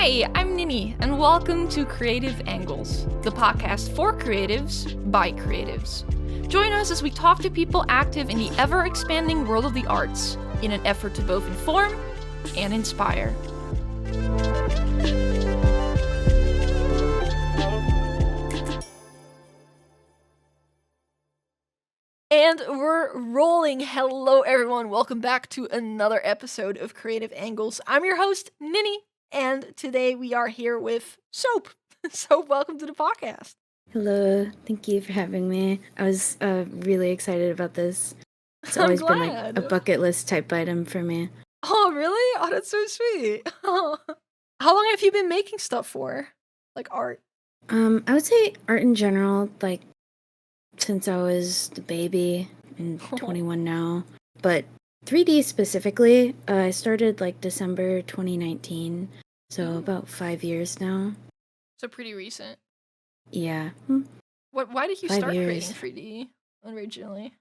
Hi, I'm Nini, and welcome to Creative Angles, the podcast for creatives by creatives. Join us as we talk to people active in the ever-expanding world of the arts in an effort to both inform and inspire. And we're rolling. Hello, everyone. Welcome back to another episode of Creative Angles. I'm your host, Nini, and today we are here with Soap. Soap, welcome to the podcast. Hello, thank you for having me. I was really excited about this. It's I'm always been glad. like a bucket list type item for me. Oh, really? Oh, that's so sweet. How long have you been making stuff for? Like art? I would say art in general, like since I was the baby, and 21 now. But 3D specifically, I started like December 2019, so about 5 years now. So pretty recent. Yeah. Why did you 5 start years. creating 3D originally?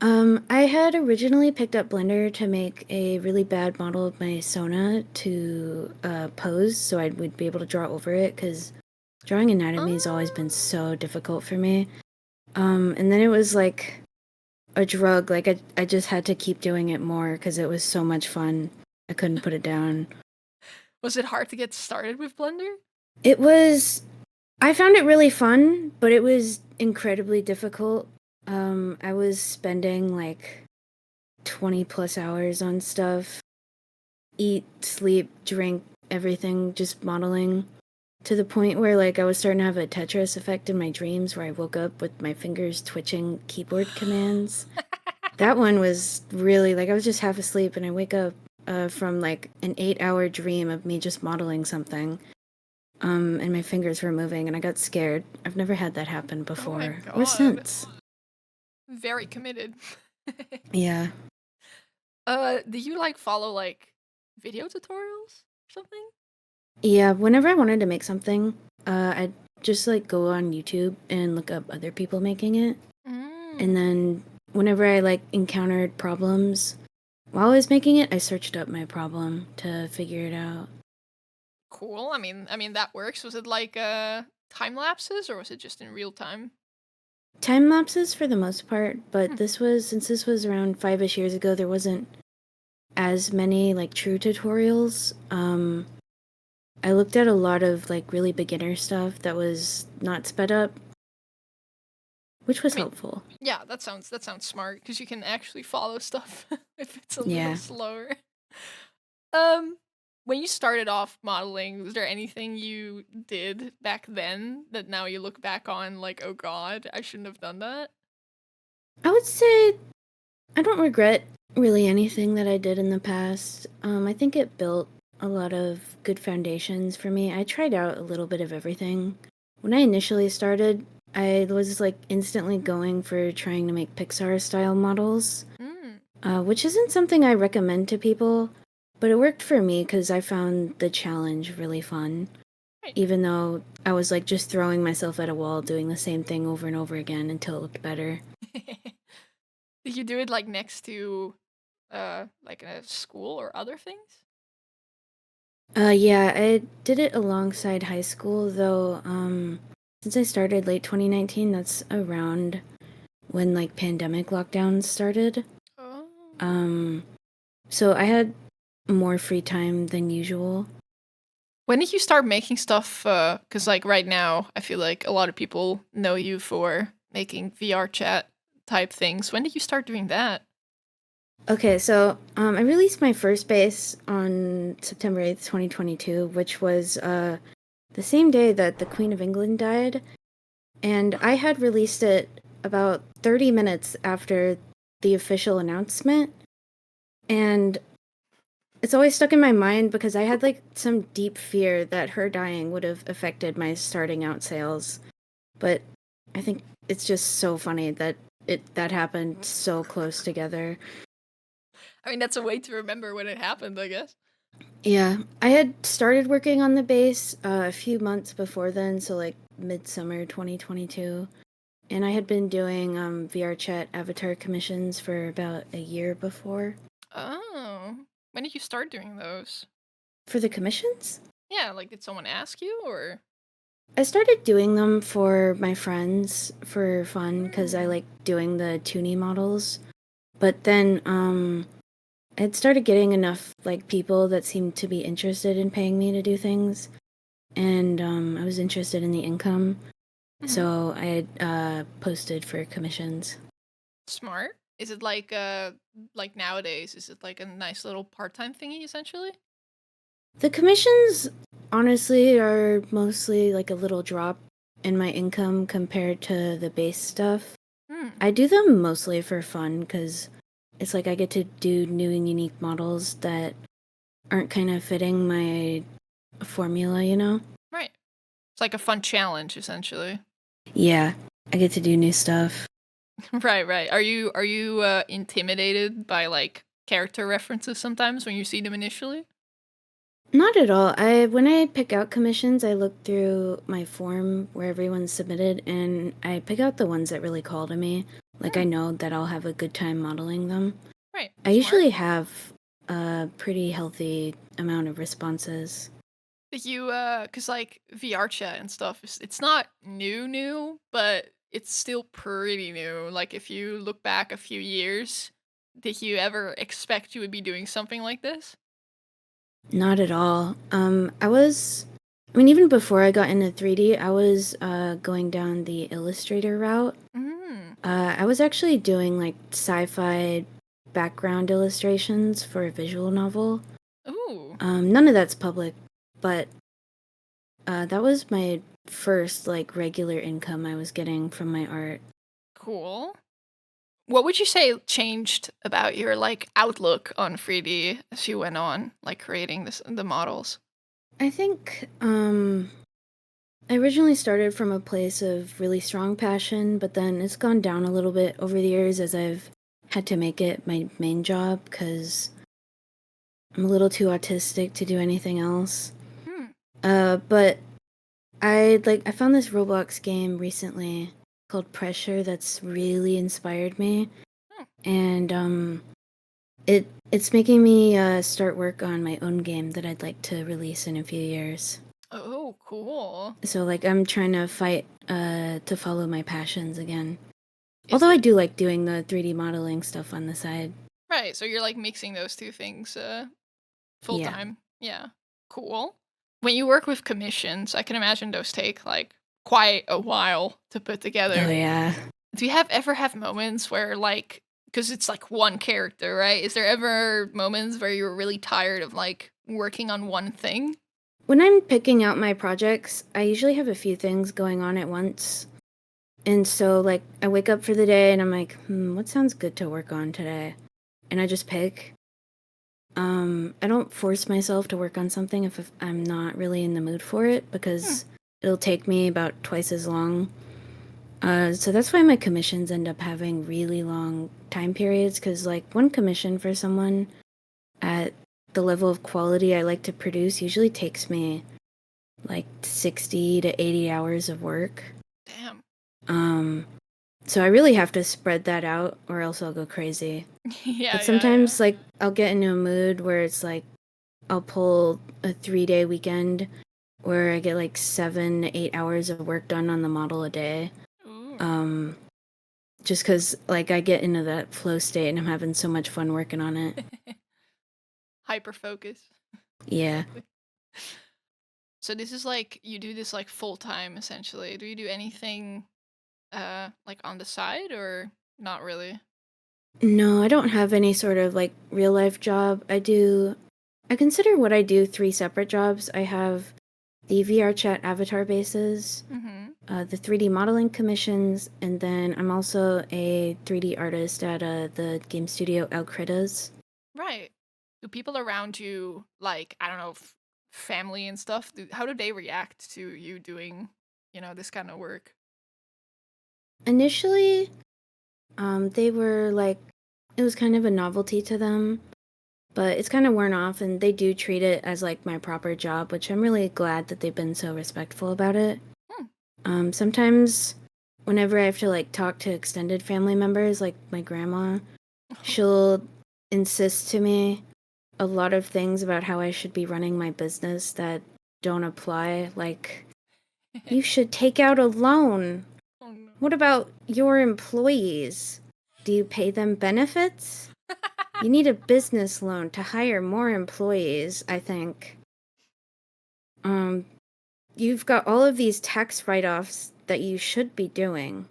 I had originally picked up Blender to make a really bad model of my Sona to pose, so I would be able to draw over it, because drawing anatomy has always been so difficult for me. And then it was like a drug. Like I just had to keep doing it more because it was so much fun. I couldn't put it down. Was it hard to get started with Blender? It was. I found it really fun, but it was incredibly difficult. I was spending like 20 plus hours on stuff. Eat, sleep, drink, everything, just modeling. To the point where like I was starting to have a Tetris effect in my dreams where I woke up with my fingers twitching keyboard commands. That one was really like I was just half asleep and I wake up from like an 8-hour dream of me just modeling something. And my fingers were moving and I got scared. I've never had that happen before or since. Very committed. Yeah. Do you like follow like video tutorials or something? Yeah, whenever I wanted to make something, I'd just like go on YouTube and look up other people making it. And then whenever I like encountered problems while I was making it, I searched up my problem to figure it out. Cool. I mean that works. Was it like time lapses or was it just in real time? Time lapses for the most part, but since this was around 5-ish years ago, there wasn't as many like true tutorials. I looked at a lot of like really beginner stuff that was not sped up, which was helpful. Yeah, that sounds smart because you can actually follow stuff if it's a little slower. When you started off modeling, was there anything you did back then that now you look back on like, oh god, I shouldn't have done that? I would say I don't regret really anything that I did in the past. I think it built a lot of good foundations for me. I tried out a little bit of everything. When I initially started, I was like instantly going for trying to make Pixar style models, which isn't something I recommend to people, but it worked for me because I found the challenge really fun. Right. Even though I was like just throwing myself at a wall doing the same thing over and over again until it looked better. Did you do it like next to like a school or other things? Yeah, I did it alongside high school, though, since I started late 2019, that's around when, like, pandemic lockdowns started. Oh. So I had more free time than usual. When did you start making stuff? Because like right now, I feel like a lot of people know you for making VRChat type things. When did you start doing that? Okay, so I released my first base on September 8th, 2022, which was the same day that the Queen of England died. And I had released it about 30 minutes after the official announcement. And it's always stuck in my mind because I had like some deep fear that her dying would have affected my starting out sales. But I think it's just so funny that that happened so close together. I mean, that's a way to remember when it happened, I guess. Yeah, I had started working on the base a few months before then, so like midsummer 2022. And I had been doing VRChat avatar commissions for about a year before. Oh, when did you start doing those? For the commissions? Yeah, like did someone ask you or? I started doing them for my friends for fun because I Mm. like doing the toony models. But then I'd started getting enough like people that seemed to be interested in paying me to do things, and I was interested in the income, Mhm. so I had posted for commissions. Smart. Is it like nowadays, is it like a nice little part-time thingy essentially? The commissions honestly are mostly like a little drop in my income compared to the base stuff. Hmm. I do them mostly for fun because it's like I get to do new and unique models that aren't kind of fitting my formula, you know? Right. It's like a fun challenge essentially. Yeah, I get to do new stuff. Right, right. Are you intimidated by like character references sometimes when you see them initially? Not at all. When I pick out commissions, I look through my form where everyone's submitted and I pick out the ones that really call to me. Like I Hmm. know that I'll have a good time modeling them. Right. I Smart. usually have a pretty healthy amount of responses. Cause like VRChat and stuff, it's not new, but it's still pretty new. Like if you look back a few years, did you ever expect you would be doing something like this? Not at all. I mean, even before I got into 3D, I was going down the Illustrator route. Mm. I was actually doing like sci-fi background illustrations for a visual novel. Ooh, None of that's public, but that was my first like regular income I was getting from my art. cool. What would you say changed about your like outlook on 3D as you went on, like creating the models? I think I originally started from a place of really strong passion, but then it's gone down a little bit over the years as I've had to make it my main job because I'm a little too autistic to do anything else. Hmm. But I found this Roblox game recently called Pressure that's really inspired me, Hmm. and it's making me start work on my own game that I'd like to release in a few years. Oh, cool. So like I'm trying to fight to follow my passions again. Is Although I it do like doing the 3D modeling stuff on the side. right? So you're like mixing those two things full Yeah. time. Yeah. Cool. When you work with commissions, I can imagine those take like quite a while to put Oh together. yeah. Do you ever have moments where like because it's like one character, right? Is there ever moments where you're really tired of like working on one thing? When I'm picking out my projects, I usually have a few things going on at once. And so like I wake up for the day and I'm like, what sounds good to work on today? And I just pick. I don't force myself to work on something if I'm not really in the mood for it Hmm. because it'll take me about twice as long. So that's why my commissions end up having really long time periods because, like, one commission for someone at the level of quality I like to produce usually takes me like 60 to 80 hours of work. Damn. Um, so I really have to spread that out or else I'll go crazy. Yeah, But yeah, yeah. sometimes, like, I'll get into a mood where it's like I'll pull a 3 day weekend where I get like 7 to 8 hours of work done on the model a day. Ooh. Um, just because like I get into that flow state and I'm having so much fun working on it. Hyper focus. Yeah. Exactly. So this is like you do this like full time essentially. Do you do anything like on the side or not really? No, I don't have any sort of like real life job. I consider what I do three separate jobs. I have the VRChat avatar bases, Mm-hmm. the 3D modeling commissions, and then I'm also a 3D artist at the game studio El Critas. Right. Do people around you like I don't know family and stuff? How do they react to you doing this kind of work? Initially, they were like, it was kind of a novelty to them, but it's kind of worn off and they do treat it as like my proper job, which I'm really glad that they've been so respectful about it. Hmm. Sometimes whenever I have to like talk to extended family members, like my grandma, she'll insist to me a lot of things about how I should be running my business that don't apply. Like, you should take out a loan. Oh no. What about your employees? Do you pay them benefits? You need a business loan to hire more employees, I think. You've got all of these tax write-offs that you should be doing.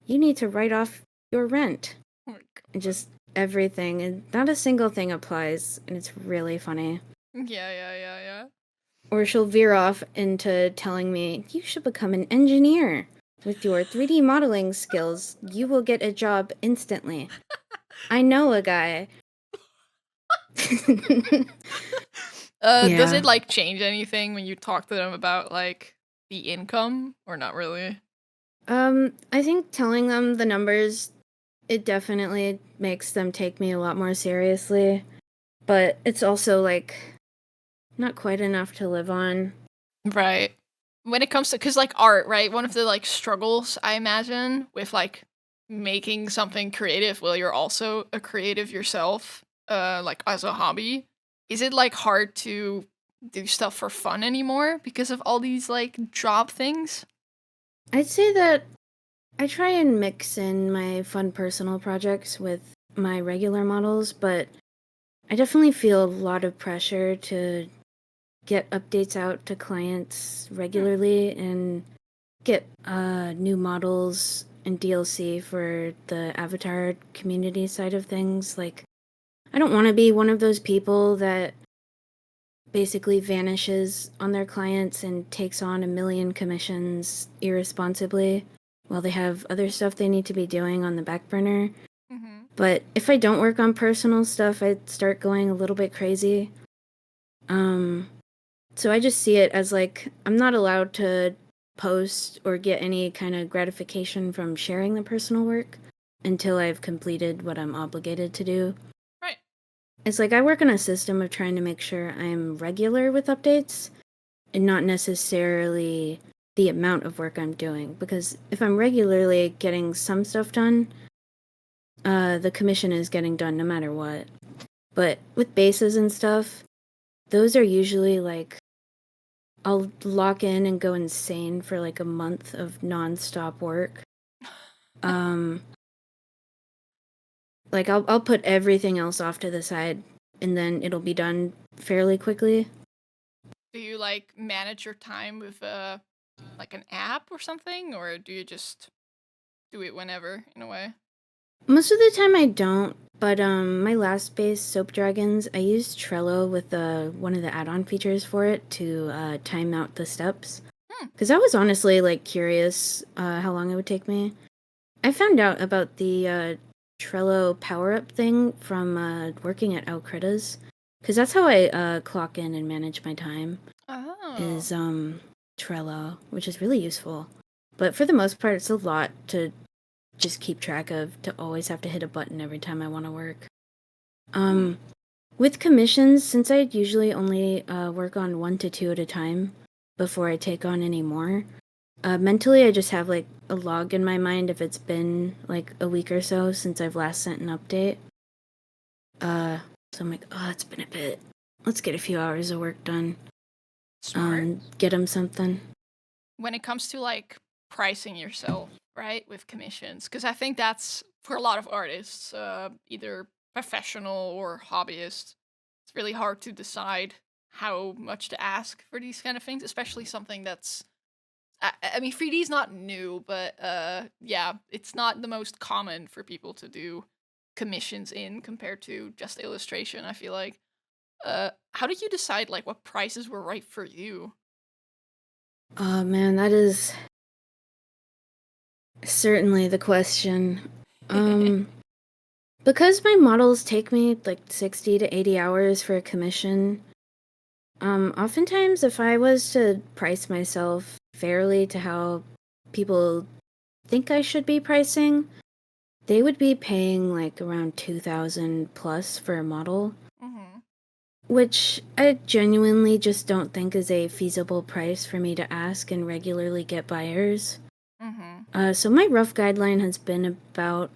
You need to write off your rent. Oh my God. And just everything. And not a single thing applies, and it's really funny. Yeah. Or she'll veer off into telling me, you should become an engineer. With your 3D modeling skills, you will get a job instantly. I know a guy. Does Yeah. it like change anything when you talk to them about like the income or not really? I think telling them the numbers, it definitely makes them take me a lot more seriously. But it's also like not quite enough to live on. Right. When it comes to, cause like art, right? One of the like struggles I imagine with like making something creative while you're also a creative yourself, like as a hobby, is it like hard to do stuff for fun anymore because of all these like job things? I'd say that I try and mix in my fun personal projects with my regular models, but I definitely feel a lot of pressure to get updates out to clients regularly and get new models and DLC for the avatar community side of things. Like, I don't want to be one of those people that basically vanishes on their clients and takes on a million commissions irresponsibly while they have other stuff they need to be doing on the back burner. Mm-hmm. But if I don't work on personal stuff, I'd start going a little bit crazy. So I just see it as like I'm not allowed to post or get any kind of gratification from sharing the personal work until I've completed what I'm obligated to do. Right. It's like I work on a system of trying to make sure I'm regular with updates and not necessarily the amount of work I'm doing. Because if I'm regularly getting some stuff done, the commission is getting done no matter what. But with bases and stuff, those are usually like I'll lock in and go insane for like a month of nonstop work. Like I'll put everything else off to the side and then it'll be done fairly quickly. Do you like manage your time with like an app or something, or do you just do it whenever in a way? Most of the time I don't, but my last base, Soap Dragons, I used Trello with one of the add-on features for it to time out the steps. Because I was honestly like curious how long it would take me. I found out about the Trello power-up thing from working at Alcreditas. Because that's how I clock in and manage my time. Oh. Is Trello, which is really useful. But for the most part, it's a lot to just keep track of, to always have to hit a button every time I want to work. With commissions, since I usually only work on 1 to 2 at a time before I take on any more, mentally I just have like a log in my mind if it's been like a week or so since I've last sent an update. So I'm like, oh, it's been a bit. Let's get a few hours of work done. Smart. Get them something. When it comes to like pricing yourself, right, with commissions, because I think that's for a lot of artists, either professional or hobbyist, it's really hard to decide how much to ask for these kind of things, especially something that's I mean 3D is not new, but yeah, it's not the most common for people to do commissions in compared to just illustration, I feel like. How did you decide like what prices were right for you? Oh man, that is certainly the question. Because my models take me like 60 to 80 hours for a commission, oftentimes if I was to price myself fairly to how people think I should be pricing, they would be paying like around 2,000 plus for a model, Mm-hmm. which I genuinely just don't think is a feasible price for me to ask and regularly get buyers. Mm-hmm. So my rough guideline has been about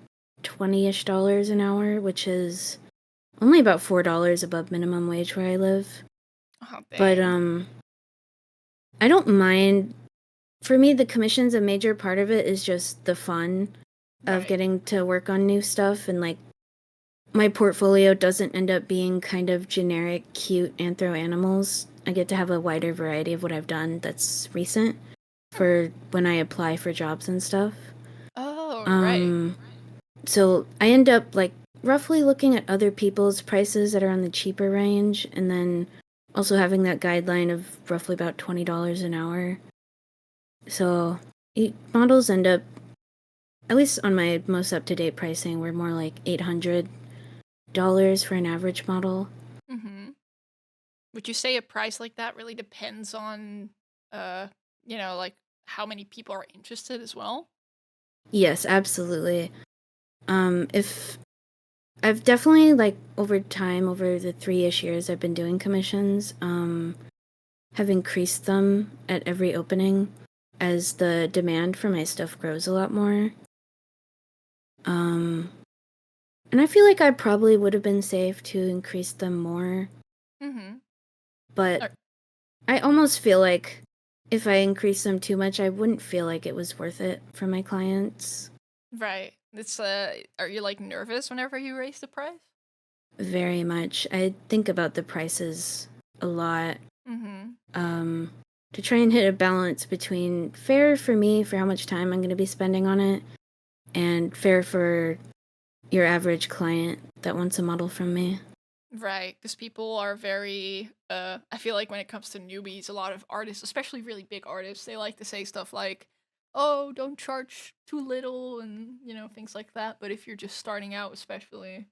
$20-ish an hour, which is only about $4 above minimum wage where I live. Oh, But dang. I don't mind. For me, the commission's a major part of it is just the fun of getting to work on new stuff, and like my portfolio doesn't end up being kind of generic, cute anthro animals. I get to have a wider variety of what I've done that's recent for when I apply for jobs and stuff. Oh, right. So I end up like roughly looking at other people's prices that are on the cheaper range, and then also having that guideline of roughly about $20 an hour. So models end up, at least on my most up-to-date pricing, we're more like $800 for an average model. Mm-hmm. Would you say a price like that really depends on, like how many people are interested as well? Yes, absolutely. If I've definitely like over time, over the 3-ish years I've been doing commissions, have increased them at every opening as the demand for my stuff grows a lot more. And I feel like I probably would have been safe to increase them more. Mm-hmm. But I almost feel like if I increase them too much, I wouldn't feel like it was worth it for my clients. Right. It's are you like nervous whenever you raise the price? Very much. I think about the prices a lot. Mm-hmm. To try and hit a balance between fair for me for how much time I'm going to be spending on it, and fair for your average client that wants a model from me. Right, because people are very, I feel like when it comes to newbies, a lot of artists, especially really big artists, they like to say stuff like, oh, don't charge too little and, things like that. But if you're just starting out, especially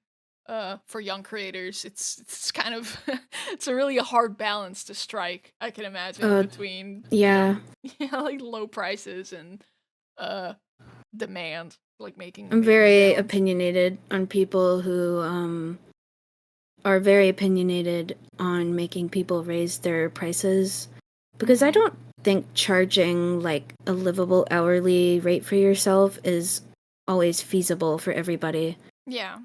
for young creators, it's kind of, it's a really hard balance to strike, I can imagine, between, yeah. like low prices and uh, demand, like making I'm very balance. opinionated on people who are very opinionated on making people raise their prices, because I don't think charging like a livable hourly rate for yourself is always feasible for everybody. Yeah.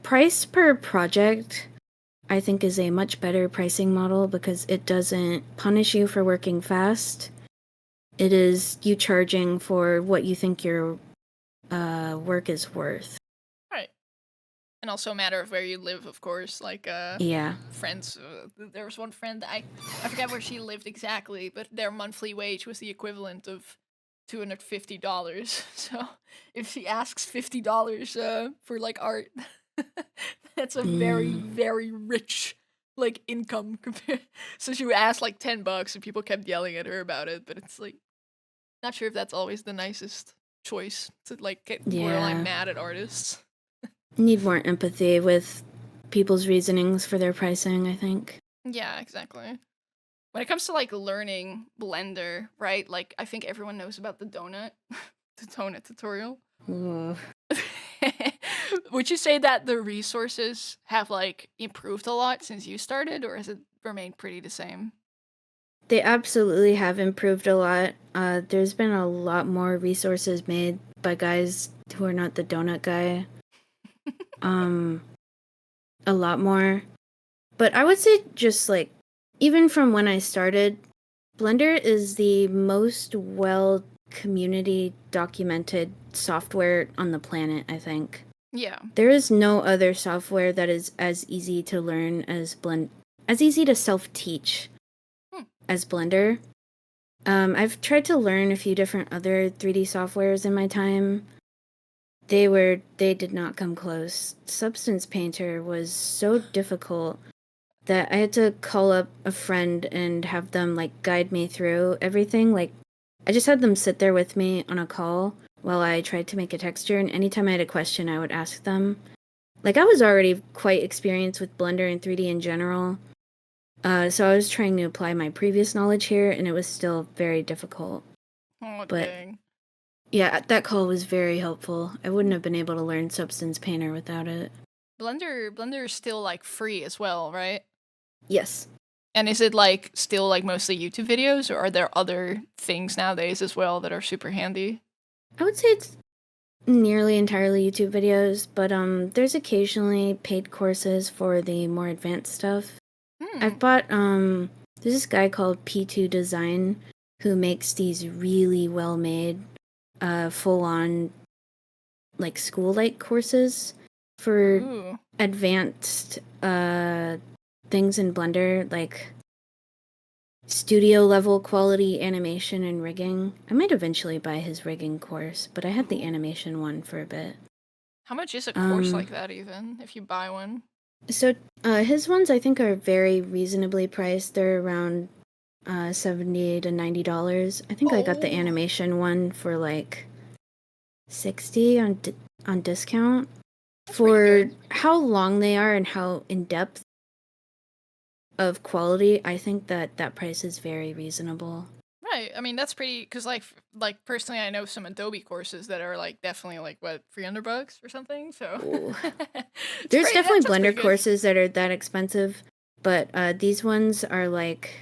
Price per project, I think, is a much better pricing model because it doesn't punish you for working fast. It is you charging for what you think your work is worth. Right. And also a matter of where you live, of course. Like, Yeah. friends. There was one friend, I forget where she lived exactly, but their monthly wage was the equivalent of $250. So if she asks $50 for like art, that's a very, very rich like income compared. So she would ask like $10 and people kept yelling at her about it, but it's like not sure if that's always the nicest choice to like get borderline mad at artists. Need more empathy with people's reasonings for their pricing, I think. Yeah, exactly. When it comes to like learning Blender, right? Like I think everyone knows about the donut, the donut tutorial. Would you say that the resources have like improved a lot since you started, or has it remained pretty the same? They absolutely have improved a lot. There's been a lot more resources made by guys who are not the donut guy. A lot more. But I would say just like, even from when I started, Blender is the most well community documented software on the planet, I think. Yeah. There is no other software that is as easy to learn as easy to self-teach as Blender. I've tried to learn a few different other 3D softwares in my time. They did not come close. Substance Painter was so difficult that I had to call up a friend and have them like guide me through everything. Like I just had them sit there with me on a call while I tried to make a texture, and anytime I had a question I would ask them. Like I was already quite experienced with Blender and 3D in general. So I was trying to apply my previous knowledge here, and it was still very difficult. Oh But dang. yeah, that call was very helpful. I wouldn't have been able to learn Substance Painter without it. Blender is still like free as well, right? Yes. And is it like still like mostly YouTube videos, or are there other things nowadays as well that are super handy? I would say it's nearly entirely YouTube videos, but there's occasionally paid courses for the more advanced stuff. I've bought There's this guy called P2 Design who makes these really well-made, full-on, like, school-like courses for advanced things in Blender, like studio-level quality animation and rigging. I might eventually buy his rigging course, but I had the animation one for a bit. How much is a course like that, even, if you buy one? So, his ones, I think, are very reasonably priced. They're around $70 to $90. I think I got the animation one for like $60 on discount. That's for how long they are and how in depth of quality, I think that price is very reasonable. Right. I mean, that's pretty, because like personally, I know some Adobe courses that are like definitely like what, $300 or something. So there's definitely Blender courses that are that expensive, but these ones are like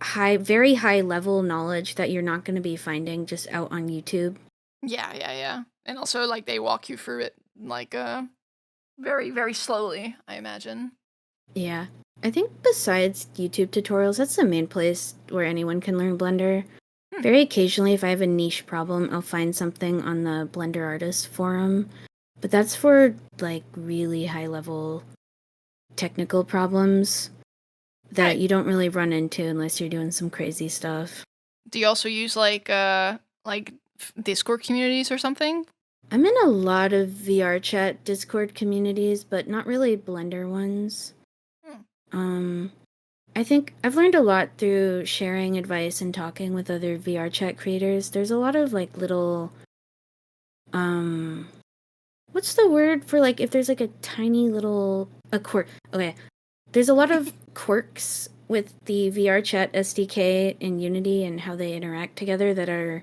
very high level knowledge that you're not going to be finding just out on YouTube. Yeah. And also like they walk you through it like very, very slowly, I imagine. Yeah. I think besides YouTube tutorials, that's the main place where anyone can learn Blender. Very occasionally, if I have a niche problem, I'll find something on the Blender Artist forum. But that's for, like, really high-level technical problems that you don't really run into unless you're doing some crazy stuff. Do you also use, like Discord communities or something? I'm in a lot of VRChat Discord communities, but not really Blender ones. I think I've learned a lot through sharing advice and talking with other VRChat creators. There's a lot of like little what's the word for like if there's like a tiny little quirk. Okay. There's a lot of quirks with the VRChat SDK and Unity and how they interact together that are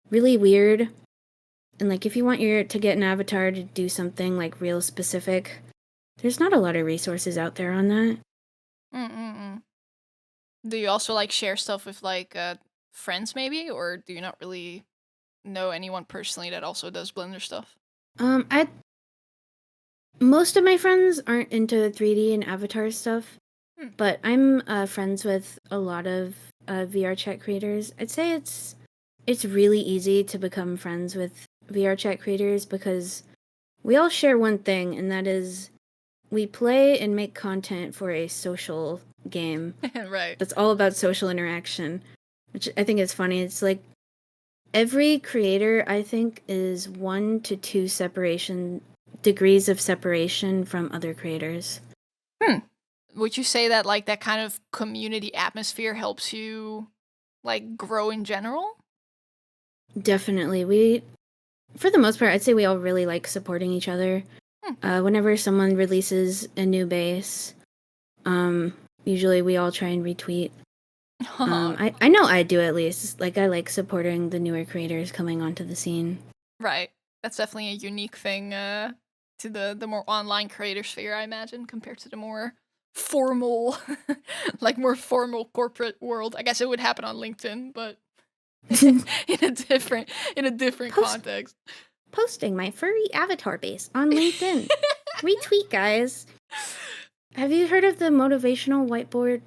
really weird. And like if you want to get an avatar to do something like real specific, there's not a lot of resources out there on that. Do you also like share stuff with like friends maybe, or do you not really know anyone personally that also does Blender stuff? Most of my friends aren't into 3D and avatar stuff, but I'm friends with a lot of VRChat creators. I'd say it's really easy to become friends with VRChat creators because we all share one thing, and that is we play and make content for a social game. Right. That's all about social interaction, which I think is funny. It's like every creator, I think, is 1 to 2 degrees of separation from other creators. Would you say that like that kind of community atmosphere helps you like grow in general? Definitely. For the most part, I'd say we all really like supporting each other. Whenever someone releases a new base, usually we all try and retweet. I know I do at least. Like I like supporting the newer creators coming onto the scene. Right. That's definitely a unique thing to the more online creator sphere, I imagine, compared to the more formal more formal corporate world. I guess it would happen on LinkedIn, but in a different context. Posting my furry avatar base on LinkedIn. Retweet, guys. Have you heard of the motivational whiteboard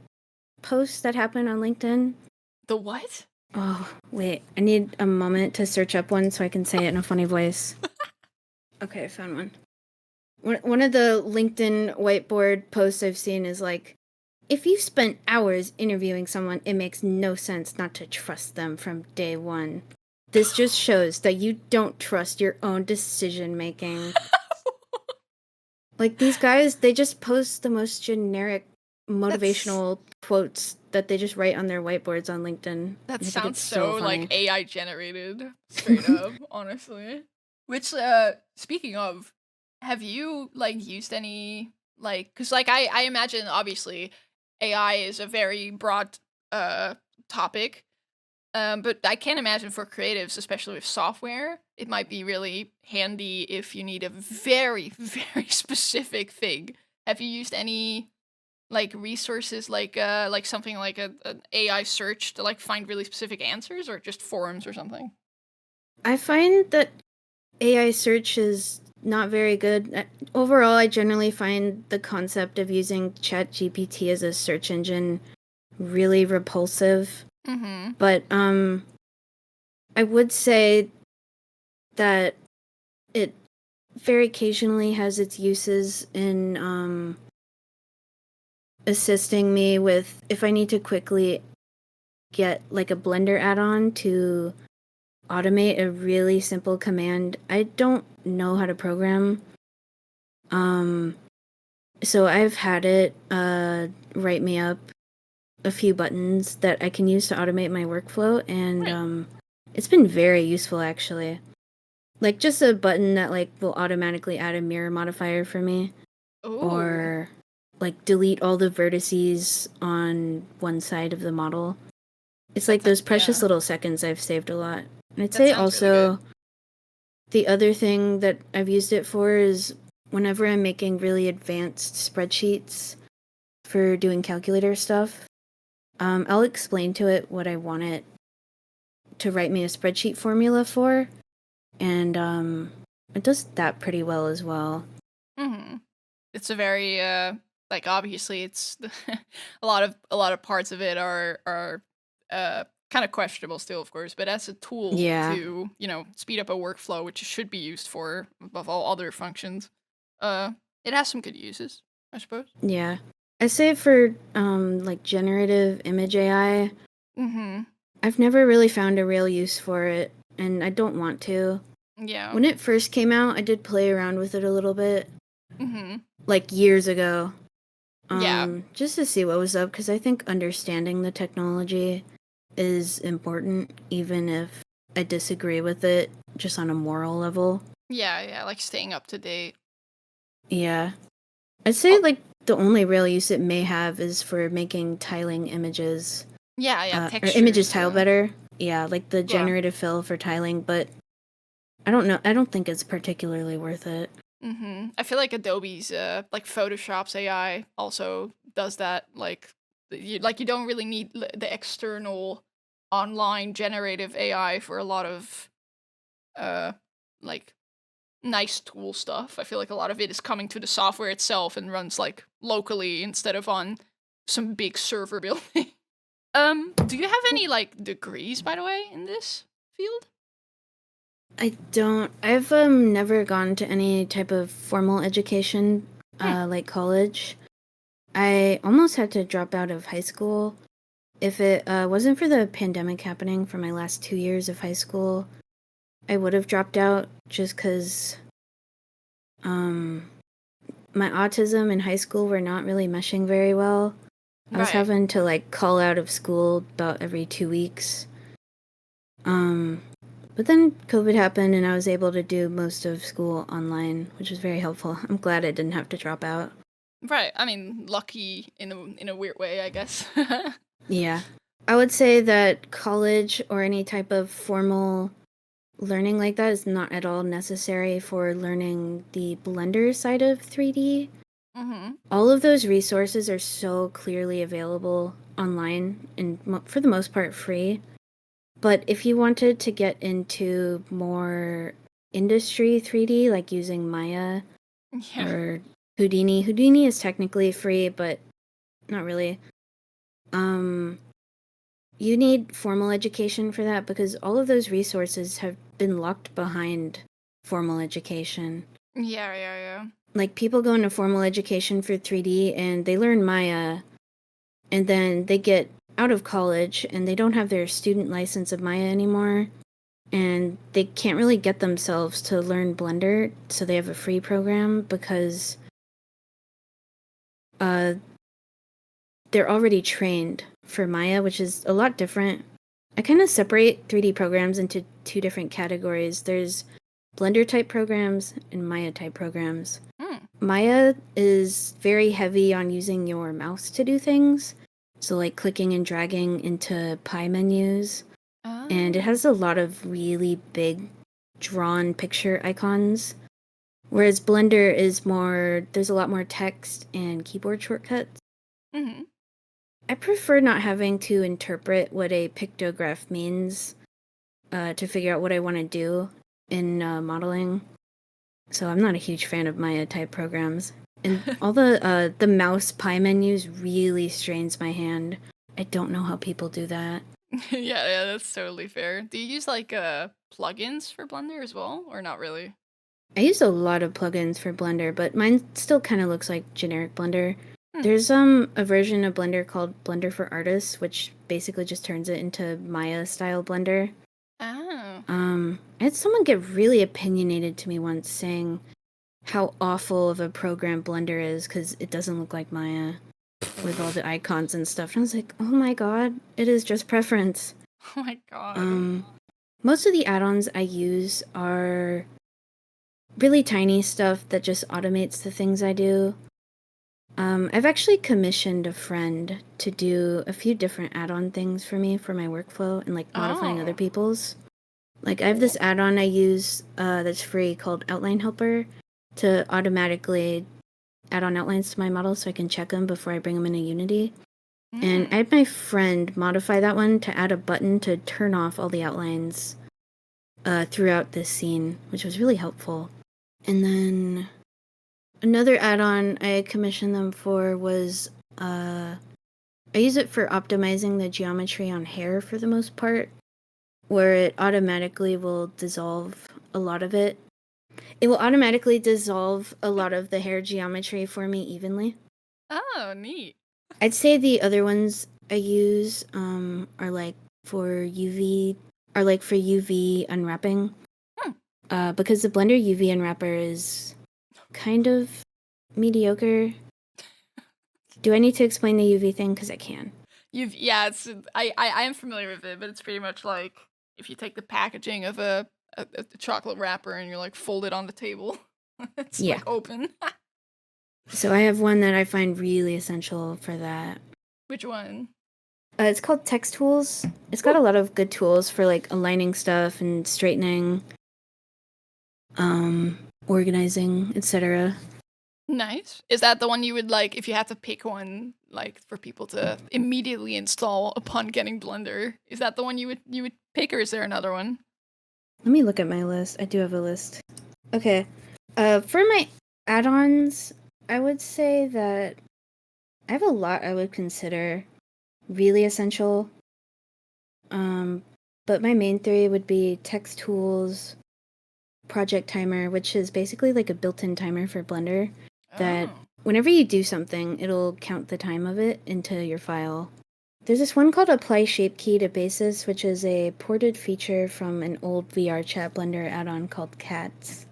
posts that happen on LinkedIn? The what? Oh, wait. I need a moment to search up one so I can say it in a funny voice. Okay, I found one. One of the LinkedIn whiteboard posts I've seen is like, if you've spent hours interviewing someone, it makes no sense not to trust them from day one. This just shows that you don't trust your own decision making. Like these guys, they just post the most generic motivational quotes that they just write on their whiteboards on LinkedIn. That sounds so like AI generated, straight up, honestly. Which speaking of, have you like used any like, because like I imagine obviously AI is a very broad topic. But I can imagine for creatives, especially with software, it might be really handy if you need a very, very specific thing. Have you used any like resources like something like an AI search to like find really specific answers, or just forums or something? I find that AI search is not very good. Overall, I generally find the concept of using ChatGPT as a search engine really repulsive. Mm-hmm. But I would say that it very occasionally has its uses in assisting me with if I need to quickly get like a Blender add-on to automate a really simple command. I don't know how to program. So I've had it write me up a few buttons that I can use to automate my workflow, and it's been very useful actually. Like just a button that like will automatically add a mirror modifier for me, Ooh. or like delete all the vertices on one side of the model. It's like those precious little seconds I've saved a lot. And I'd say also really the other thing that I've used it for is whenever I'm making really advanced spreadsheets for doing calculator stuff, I'll explain to it what I want it to write me a spreadsheet formula for, and it does that pretty well as well. Mm-hmm. It's a very like obviously it's a lot of parts of it are kind of questionable still, of course, but as a tool to speed up a workflow, which it should be used for above all other functions, it has some good uses, I suppose. Yeah. I say for like generative image AI, Mm-hmm. I've never really found a real use for it, and I don't want to. Yeah. When it first came out, I did play around with it a little bit, Mm-hmm. like years ago. Yeah. Just to see what was up, because I think understanding the technology is important, even if I disagree with it just on a moral level. Yeah, like staying up to date. Yeah. I'd say, like, the only real use it may have is for making tiling images. Yeah, Or images textures. tile better. Yeah, like the generative fill for tiling, but I don't know. I don't think it's particularly worth it. Mm-hmm. I feel like Adobe's like Photoshop's AI also does that. Like you don't really need the external online generative AI for a lot of uh like nice tool stuff. I feel like a lot of it is coming to the software itself and runs like locally instead of on some big server building. Do you have any like degrees, by the way, in this field? I don't. I've never gone to any type of formal education, like college. I almost had to drop out of high school. If it wasn't for the pandemic happening for my last 2 years of high school, I would have dropped out just because my autism in high school were not really meshing very well. I was having to like call out of school about every 2 weeks. But then COVID happened and I was able to do most of school online, which was very helpful. I'm glad I didn't have to drop out. Right. I mean, lucky in a weird way, I guess. Yeah. I would say that college or any type of formal learning like that is not at all necessary for learning the Blender side of 3D. Mm-hmm. All of those resources are so clearly available online and for the most part free. But if you wanted to get into more industry 3D, like using Maya or Houdini is technically free, but not really. You need formal education for that because all of those resources have been locked behind formal education. Yeah. Like people go into formal education for 3D and they learn Maya, and then they get out of college and they don't have their student license of Maya anymore, and they can't really get themselves to learn Blender, so they have a free program because they're already trained for Maya, which is a lot different. I kind of separate 3D programs into two different categories. There's Blender type programs and Maya type programs. Maya is very heavy on using your mouse to do things. So like clicking and dragging into pie menus. And it has a lot of really big drawn picture icons. Whereas Blender is there's a lot more text and keyboard shortcuts. Mm-hmm. I prefer not having to interpret what a pictograph means to figure out what I want to do in modeling. So I'm not a huge fan of Maya type programs. And all the mouse pie menus really strains my hand. I don't know how people do that. Yeah, that's totally fair. Do you use like plugins for Blender as well, or not really? I use a lot of plugins for Blender, but mine still kind of looks like generic Blender. Hmm. There's a version of Blender called Blender for Artists, which basically just turns it into Maya style Blender. Oh. I had someone get really opinionated to me once saying how awful of a program Blender is because it doesn't look like Maya with all the icons and stuff. And I was like, oh my god, it is just preference. Oh my god. Most of the add-ons I use are really tiny stuff that just automates the things I do. I've actually commissioned a friend to do a few different add-on things for me for my workflow and like modifying other people's. Like I have this add-on I use that's free called Outline Helper to automatically add on outlines to my models so I can check them before I bring them into Unity. And I had my friend modify that one to add a button to turn off all the outlines throughout this scene, which was really helpful. And then another add-on I commissioned them for was I use it for optimizing the geometry on hair for the most part, where it automatically will dissolve a lot of it. It will automatically dissolve a lot of the hair geometry for me evenly. Oh, neat. I'd say the other ones I use are like for UV unwrapping. Because the Blender UV unwrapper is kind of mediocre. Do I need to explain the UV thing? Because I can. It's I am familiar with it, but it's pretty much like if you take the packaging of a chocolate wrapper and you like fold it on the table, it's like open. So I have one that I find really essential for that. Which one? It's called Text Tools. It's got a lot of good tools for like aligning stuff and straightening, organizing, etc. Nice. Is that the one you would like if you had to pick one like for people to immediately install upon getting Blender? Is that the one you would pick, or is there another one? Let me look at my list. I do have a list. Okay. For my add-ons, I would say that I have a lot I would consider really essential. But my main three would be Text Tools, Project Timer, which is basically like a built-in timer for Blender that whenever you do something, it'll count the time of it into your file. There's this one called Apply Shape Key to Basis, which is a ported feature from an old VRChat Blender add-on called Cats.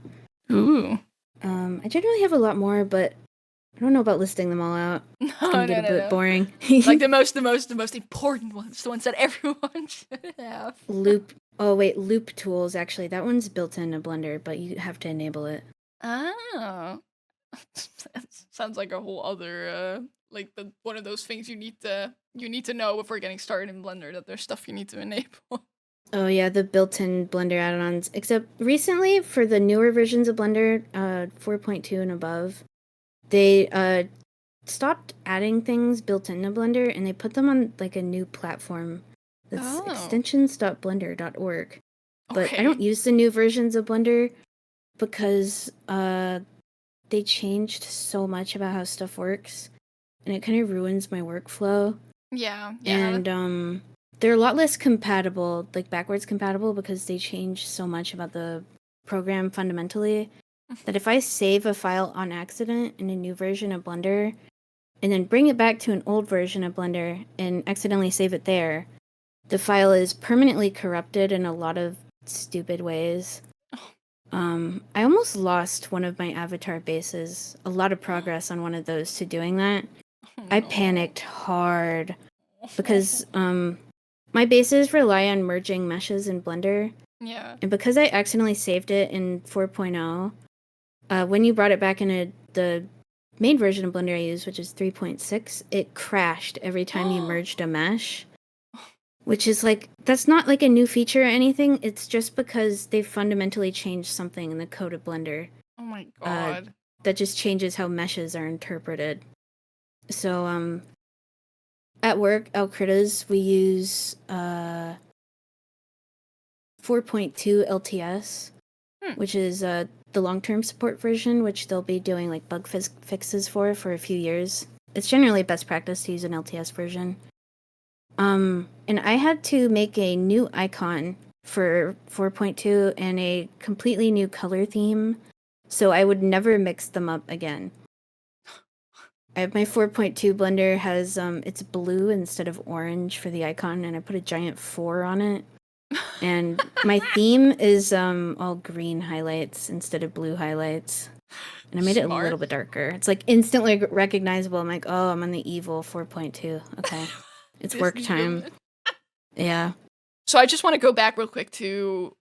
Ooh. I generally have a lot more, but I don't know about listing them all out. It's gonna get a bit boring. Like the most important ones, the ones that everyone should have. Loop Tools, actually. That one's built into Blender, but you have to enable it. Oh. Sounds like a whole other like one of those things you need to know before getting started in Blender, that there's stuff you need to enable. Oh yeah, the built-in Blender add-ons. Except recently, for the newer versions of Blender, 4.2 and above, they stopped adding things built into Blender and they put them on like a new platform. That's extensions.blender.org. But I don't use the new versions of Blender because they changed so much about how stuff works, and it kind of ruins my workflow. Yeah. And they're a lot less compatible, like backwards compatible, because they changed so much about the program fundamentally that if I save a file on accident in a new version of Blender and then bring it back to an old version of Blender and accidentally save it there, the file is permanently corrupted in a lot of stupid ways. I almost lost one of my avatar bases, a lot of progress on one of those to doing that. I panicked hard because my bases rely on merging meshes in Blender. Yeah. And because I accidentally saved it in 4.0, when you brought it back into the main version of Blender I use, which is 3.6, it crashed every time you merged a mesh. Which is like, that's not like a new feature or anything. It's just because they fundamentally changed something in the code of Blender. Oh my god. That just changes how meshes are interpreted. So, at work, Alcritas, we use 4.2 LTS, which is the long-term support version, which they'll be doing like bug fixes for a few years. It's generally best practice to use an LTS version. And I had to make a new icon for 4.2 and a completely new color theme, so I would never mix them up again. I have my 4.2 blender has it's blue instead of orange for the icon, and I put a giant 4 on it. And my theme is all green highlights instead of blue highlights. And I made it a little bit darker. It's like instantly recognizable. I'm like, oh, I'm on the evil 4.2. Okay. It's work time. Yeah. So I just want to go back real quick to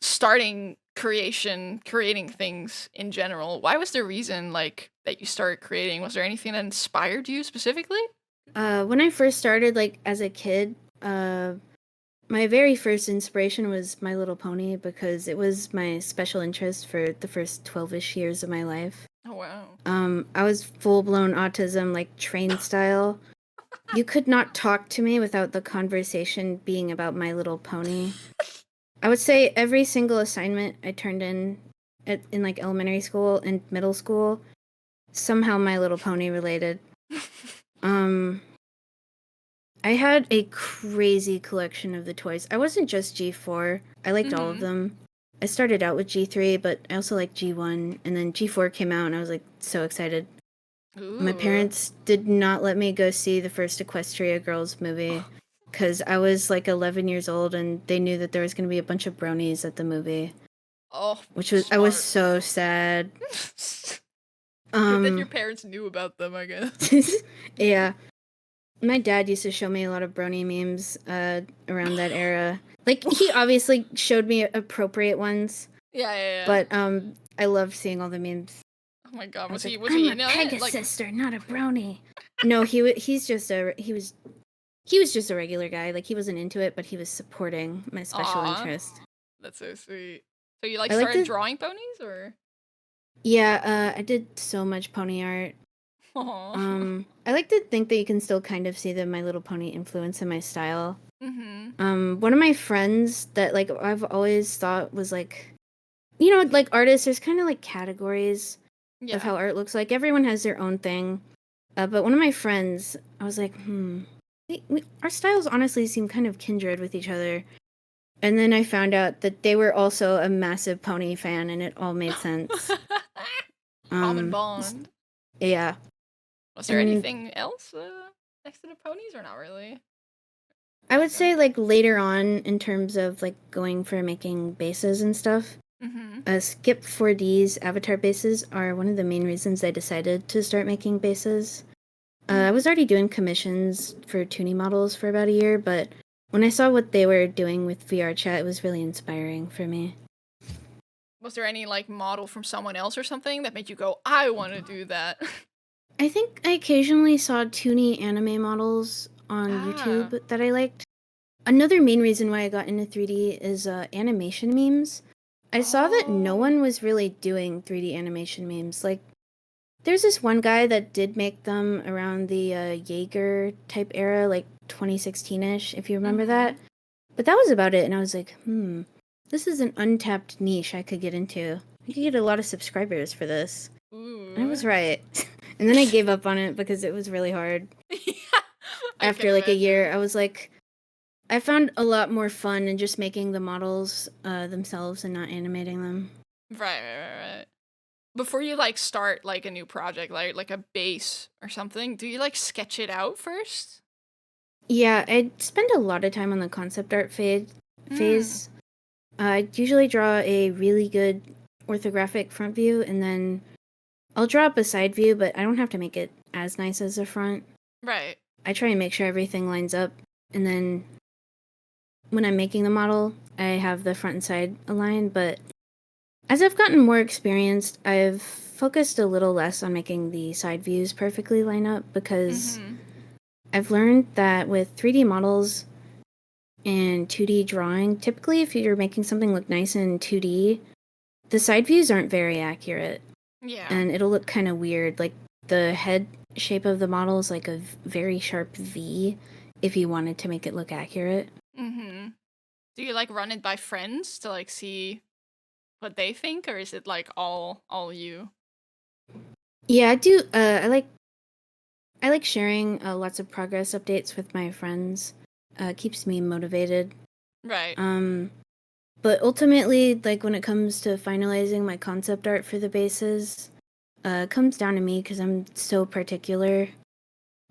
starting creating things in general. Why was the reason like that you started creating? Was there anything that inspired you specifically? When I first started, like as a kid, my very first inspiration was My Little Pony because it was my special interest for the first 12-ish years of my life. Oh wow. I was full-blown autism, like train style. You could not talk to me without the conversation being about My Little Pony. I would say every single assignment I turned in like elementary school and middle school, somehow My Little Pony related. I had a crazy collection of the toys. I wasn't just G4. I liked all of them. I started out with G3, but I also liked G1, and then G4 came out, and I was like so excited. Ooh. My parents did not let me go see the first Equestria Girls movie because I was like 11 years old, and they knew that there was going to be a bunch of bronies at the movie. Oh, which was smart. I was so sad. Good that your parents knew about them, I guess. Yeah. My dad used to show me a lot of brony memes around that era. Like, he obviously showed me appropriate ones. Yeah. But I loved seeing all the memes. Oh my god, was he I'm a Pegasus sister, not a brony. No, he was just a regular guy. Like, he wasn't into it, but he was supporting my special interest. That's so sweet. So you started drawing ponies, or? Yeah, I did so much pony art. Aww. I like to think that you can still kind of see the My Little Pony influence in my style. One of my friends that like I've always thought was like, you know, like artists, there's kind of like categories of how art looks like. Everyone has their own thing. But one of my friends, I was like, our styles honestly seem kind of kindred with each other. And then I found out that they were also a massive pony fan, and it all made sense. Common bond. Yeah. Was there anything else next to the ponies, or not really? I would say like later on, in terms of like going for making bases and stuff, Skip 4D's avatar bases are one of the main reasons I decided to start making bases. I was already doing commissions for Toonie models for about a year, but when I saw what they were doing with VRChat, it was really inspiring for me. Was there any like model from someone else or something that made you go, I want to do that? I think I occasionally saw Toonie anime models on YouTube that I liked. Another main reason why I got into 3D is animation memes. I saw that no one was really doing 3D animation memes. Like, there's this one guy that did make them around the Jaeger type era, like 2016-ish, if you remember that. But that was about it, and I was like, this is an untapped niche I could get into. I could get a lot of subscribers for this. Ooh. And I was right. And then I gave up on it because it was really hard. After like a year, I was like, I found a lot more fun in just making the models themselves and not animating them. Right. Before you like start like a new project, like a base or something, do you like sketch it out first? Yeah, I spend a lot of time on the concept art phase. I usually draw a really good orthographic front view, and then I'll draw up a side view, but I don't have to make it as nice as the front. Right. I try and make sure everything lines up, and then when I'm making the model, I have the front and side aligned, but as I've gotten more experienced, I've focused a little less on making the side views perfectly line up, because I've learned that with 3D models and 2D drawing, typically if you're making something look nice in 2D, the side views aren't very accurate. Yeah. And it'll look kind of weird. Like, the head shape of the model is like a very sharp V if you wanted to make it look accurate. Do you like run it by friends to like see what they think, or is it like all you? Yeah, I do. I like I like sharing lots of progress updates with my friends. Keeps me motivated. Right. But ultimately, like when it comes to finalizing my concept art for the bases, it comes down to me because I'm so particular.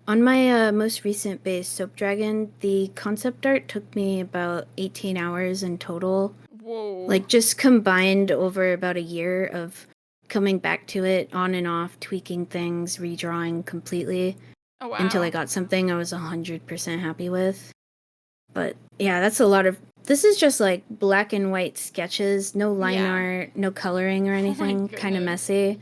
On my most recent base, Soap Dragon, the concept art took me about 18 hours in total. Whoa. Like just combined over about a year of coming back to it on and off, tweaking things, redrawing completely Oh, wow. until I got something I was 100% happy with. But yeah, that's a lot of. This is just like black and white sketches, no line art, no coloring or anything, kind of messy.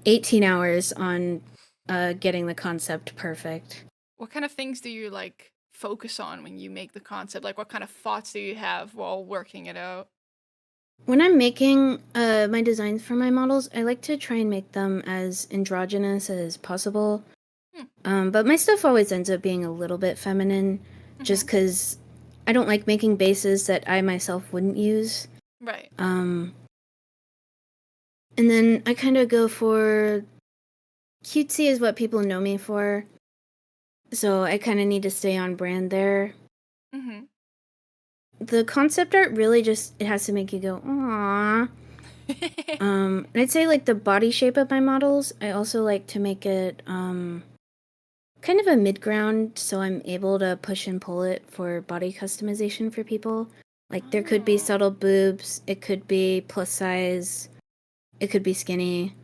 18 hours on getting the concept perfect. What kind of things do you like focus on when you make the concept? Like, what kind of thoughts do you have while working it out? When I'm making my designs for my models, I like to try and make them as androgynous as possible. But my stuff always ends up being a little bit feminine, just because I don't like making bases that I myself wouldn't use. Right. And then I kind of go for cutesy is what people know me for. So I kind of need to stay on brand there. The concept art really just, it has to make you go, aww. And I'd say like the body shape of my models, I also like to make it kind of a mid-ground so I'm able to push and pull it for body customization for people. Like there could be subtle boobs, it could be plus size, it could be skinny.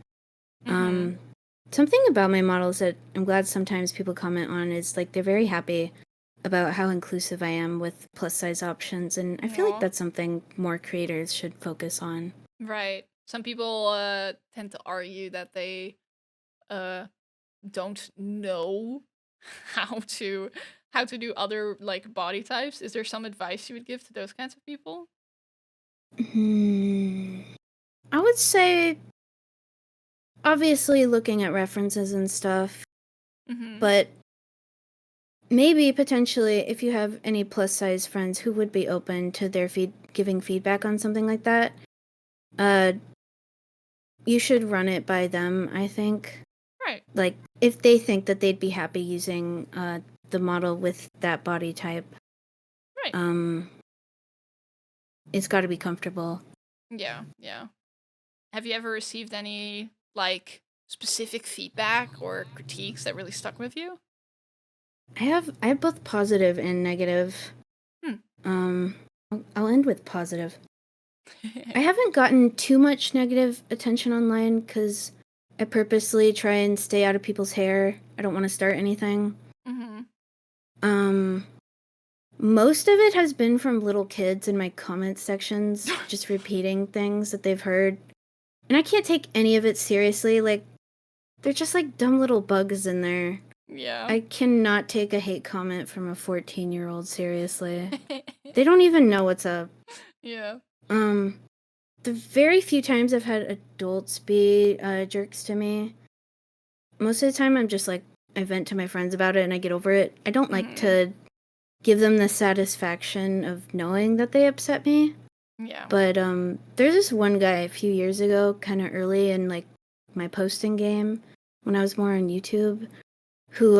Something about my models that I'm glad sometimes people comment on is like they're very happy about how inclusive I am with plus size options, and I feel like that's something more creators should focus on. Right. Some people tend to argue that they don't know how to do other like body types. Is there some advice you would give to those kinds of people? I would say obviously looking at references and stuff, but maybe potentially if you have any plus size friends who would be open to their giving feedback on something like that, you should run it by them, I think. Right. Like if they think that they'd be happy using the model with that body type. Right. It's got to be comfortable. Yeah, yeah. Have you ever received any like specific feedback or critiques that really stuck with you? I have both positive and negative. I'll end with positive. I haven't gotten too much negative attention online because I purposely try and stay out of people's hair. I don't want to start anything. Most of it has been from little kids in my comment sections, just repeating things that they've heard. And I can't take any of it seriously. Like, they're just like dumb little bugs in there. Yeah. I cannot take a hate comment from a 14-year-old seriously. They don't even know what's up. Yeah. The very few times I've had adults be jerks to me, most of the time I'm just like, I vent to my friends about it and I get over it. I don't like to give them the satisfaction of knowing that they upset me. Yeah. But there's this one guy a few years ago, kind of early in like my posting game, when I was more on YouTube, who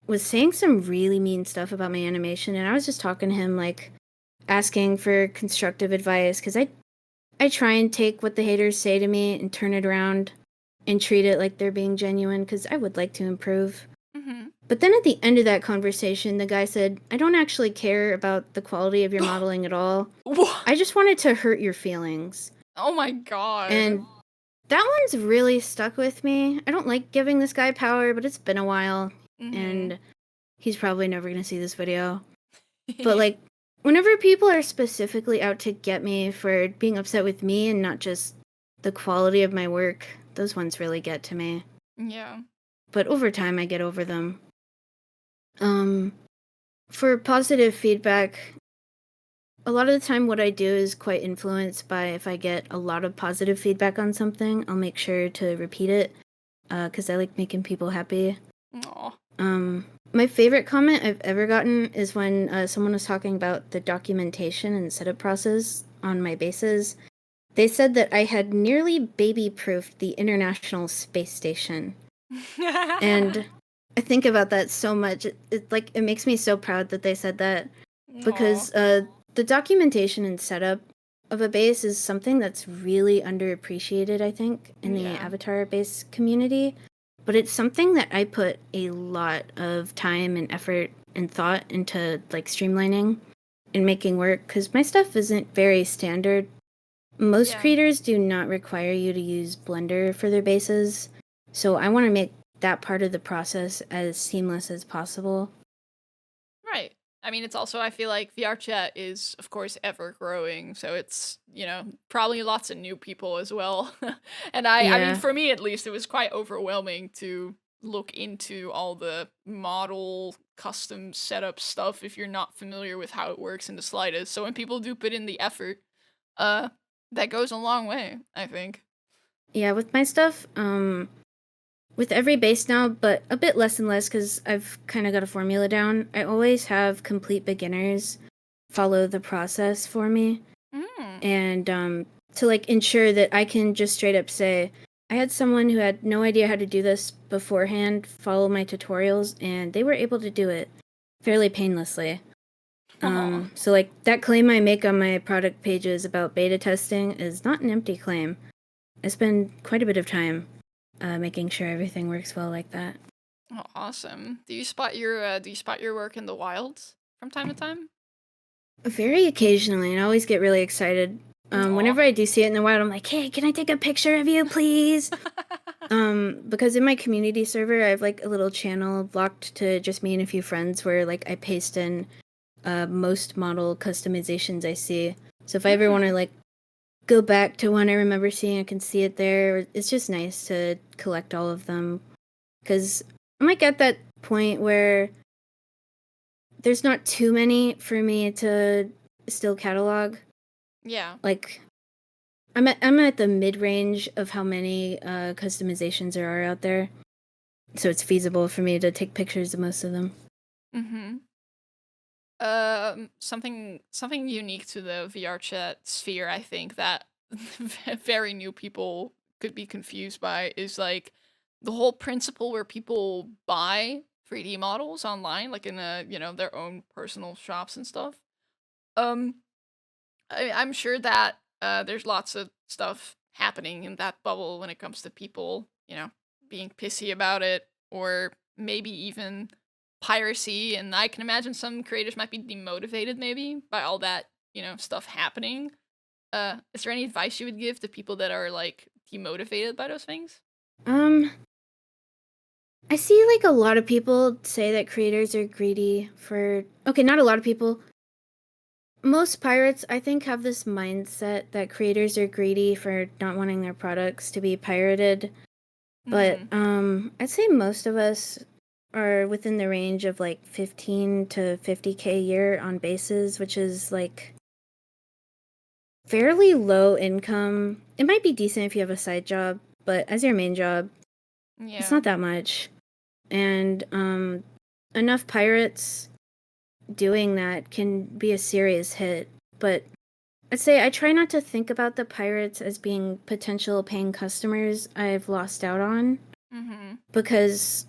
was saying some really mean stuff about my animation, and I was just talking to him, like asking for constructive advice, because I try and take what the haters say to me and turn it around and treat it like they're being genuine, because I would like to improve. But then at the end of that conversation, the guy said, I don't actually care about the quality of your modeling at all. I just wanted to hurt your feelings. Oh my god. And that one's really stuck with me. I don't like giving this guy power, but it's been a while. And he's probably never going to see this video. But like, whenever people are specifically out to get me for being upset with me and not just the quality of my work, those ones really get to me. Yeah. But over time, I get over them. For positive feedback, a lot of the time what I do is quite influenced by if I get a lot of positive feedback on something, I'll make sure to repeat it, because I like making people happy. Aw. My favorite comment I've ever gotten is when someone was talking about the documentation and setup process on my bases. They said that I had nearly baby-proofed the International Space Station. And I think about that so much. It makes me so proud that they said that Aw. because the documentation and setup of a base is something that's really underappreciated, I think, in the Yeah. avatar base community. But it's something that I put a lot of time and effort and thought into like streamlining and making work because my stuff isn't very standard. Most Yeah. creators do not require you to use Blender for their bases, so I want to make that part of the process as seamless as possible. Right. I mean, it's also, I feel like VRChat is, of course, ever growing. So it's, probably lots of new people as well. And I mean, Yeah. for me at least, it was quite overwhelming to look into all the model custom setup stuff if you're not familiar with how it works in the slightest. So when people do put in the effort, uh, that goes a long way, I think. Yeah, with my stuff, with every base now, but a bit less and less because I've kind of got a formula down. I always have complete beginners follow the process for me, Mm. and to like ensure that I can just straight up say, I had someone who had no idea how to do this beforehand follow my tutorials, and they were able to do it fairly painlessly. Aw. So like that claim I make on my product pages about beta testing is not an empty claim. I spend quite a bit of time making sure everything works well like that. Oh, awesome. Do you spot your work in the wilds from time to time? Very occasionally, and I always get really excited. Aw. Whenever I do see it in the wild, I'm like, "Hey, can I take a picture of you, please?" Because in my community server, I have like a little channel blocked to just me and a few friends where like I paste in most model customizations I see. So if I ever want to Mm. like go back to one I remember seeing, I can see it there. It's just nice to collect all of them because I'm like at that point where there's not too many for me to still catalog. Yeah. Like I'm at the mid range of how many customizations there are out there, so it's feasible for me to take pictures of most of them. Mm-hmm. Something unique to the VRChat sphere, I think that very new people could be confused by is like the whole principle where people buy 3D models online, like in their own personal shops and stuff. Um, I'm sure that there's lots of stuff happening in that bubble when it comes to people, being pissy about it, or maybe even piracy. And I can imagine some creators might be demotivated, maybe, by all that, stuff happening. Is there any advice you would give to people that are like demotivated by those things? Um, I see like a lot of people say that creators are greedy for. Okay, not a lot of people. Most pirates, I think, have this mindset that creators are greedy for not wanting their products to be pirated. But Mm-hmm. I'd say most of us are within the range of like 15 to 50K a year on bases, which is like fairly low income. It might be decent if you have a side job, but as your main job, it's Yeah. not that much. And enough pirates doing that can be a serious hit. But I'd say I try not to think about the pirates as being potential paying customers I've lost out on Mm-hmm. because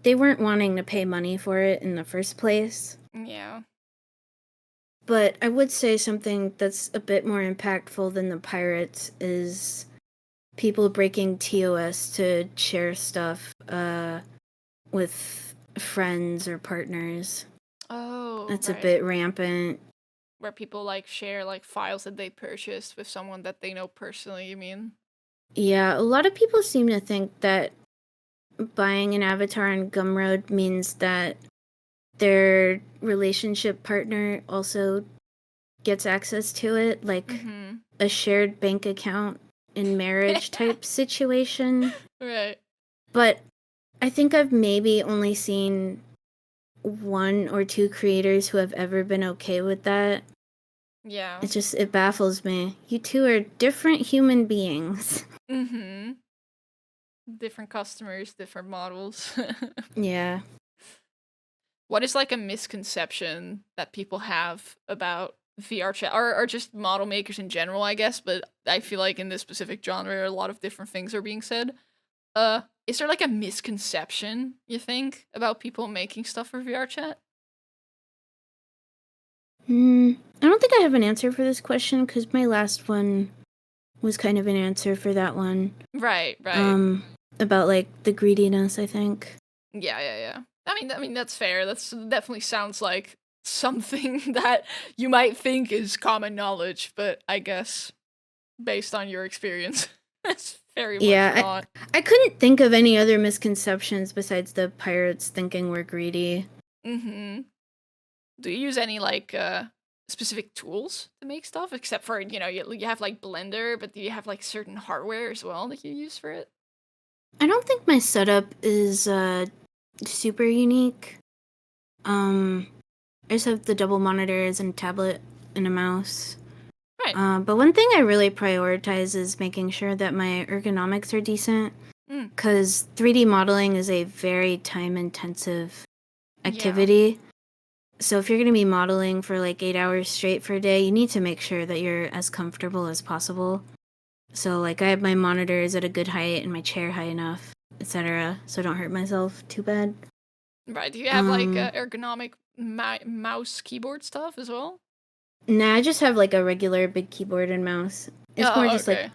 they weren't wanting to pay money for it in the first place. Yeah. But I would say something that's a bit more impactful than the pirates is people breaking TOS to share stuff with friends or partners. Oh, That's a right. bit rampant. Where people like share like files that they purchased with someone that they know personally, you mean? Yeah, a lot of people seem to think that buying an avatar on Gumroad means that their relationship partner also gets access to it, like Mm-hmm. a shared bank account in marriage type situation. Right. But I think I've maybe only seen one or two creators who have ever been okay with that. Yeah. It baffles me. You two are different human beings. Mm-hmm. Different customers, different models. Yeah. What is like a misconception that people have about VR chat or just model makers in general, I guess, but I feel like in this specific genre a lot of different things are being said. Is there like a misconception, you think, about people making stuff for VRChat? I don't think I have an answer for this question because my last one was kind of an answer for that one. Right, right. About like the greediness, I think. Yeah. I mean that's fair. That's definitely sounds like something that you might think is common knowledge, but I guess based on your experience, it's very much Yeah, not. I couldn't think of any other misconceptions besides the pirates thinking we're greedy. Mm-hmm. Do you use any like specific tools to make stuff except for, you have like Blender, but do you have like certain hardware as well that you use for it? I don't think my setup is super unique. I just have the double monitors and a tablet and a mouse. Right. But one thing I really prioritize is making sure that my ergonomics are decent, Mm. because 3D modeling is a very time-intensive Yeah. activity. So if you're going to be modeling for like 8 hours straight for a day, you need to make sure that you're as comfortable as possible. So like I have my monitors at a good height and my chair high enough, etc. So I don't hurt myself too bad. Right. Do you have like ergonomic mouse keyboard stuff as well? Nah, I just have like a regular big keyboard and mouse. It's more just Okay. like,